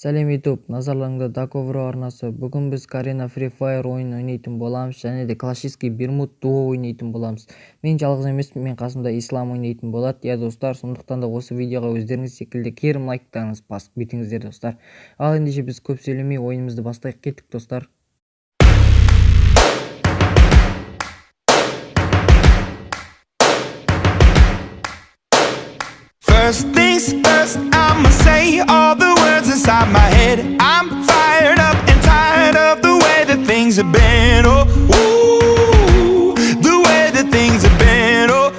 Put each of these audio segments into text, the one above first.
Сәлем YouTube, назарларыңызда Даковро арнасы. Бүгін біз Garena Free Fire ойын ойнайтын боламыз, және де классический Бермуд дуо ойнайтын боламыз. Мен жалғыз емеспін, мен қасымда Ислам ойнайтын болады. Я достар, сондықтан да осы видеоға өздеріңіз секілді керім лайктарыңыз басып кетіңіздер достар. Ал ендеше біз көп сөйлемей ойынымызды бастайық, кеттік достар. First things first, I'ma say all the words inside my head. I'm fired up and tired of the way that things have been. Oh, ooh, the way that things have been. Oh,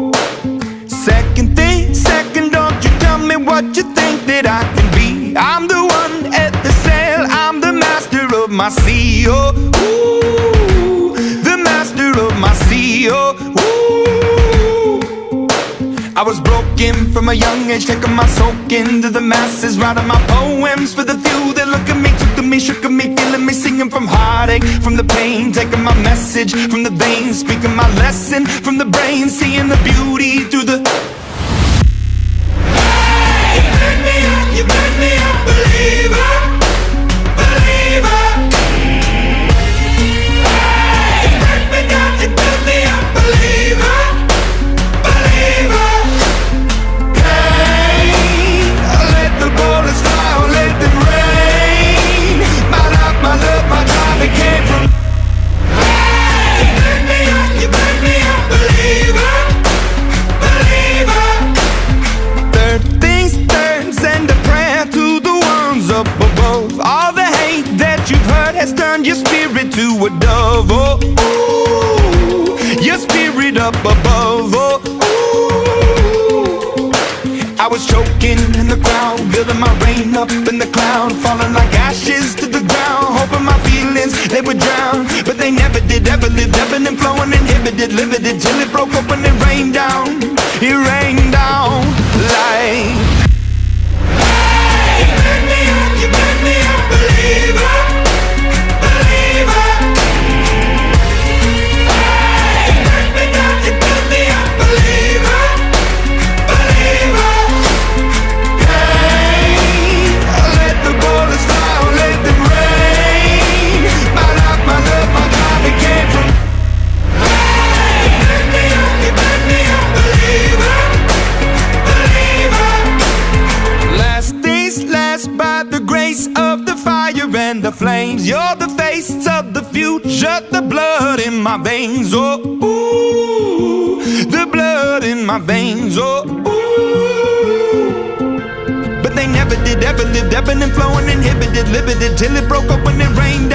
ooh. Second thing, second, don't you tell me what you think that I can be. I'm the one at the sail, I'm the master of my sea. Oh, ooh, the master of my sea. Oh, ooh. I was broken from a young age, taking my soak into the masses, writing my poems for the few that look at me, took to me, shook at me, feeling me, singing from heartache, from the pain, taking my message from the veins, speaking my lesson from the brain, seeing the beauty through the... Hey, you burn me up, believer, believer. Hey, you burn me down, you burn me up, believer, believer. Turn your spirit to a dove, oh, ooh, your spirit up above, oh, ooh. I was choking in the crowd, building my rain up in the cloud, falling like ashes to the ground, hoping my feelings, they would drown, but they never did, ever lived, ebbing and flowing, inhibited, limited, till it broke open and rained down, it rained down like... Hey, you burn me up, believer. And the flames, you're the face of the future, the blood in my veins, oh, ooh, the blood in my veins, oh, ooh. But they never did, ever lived, ebbing and flowing, inhibited, limited, till it broke open and rained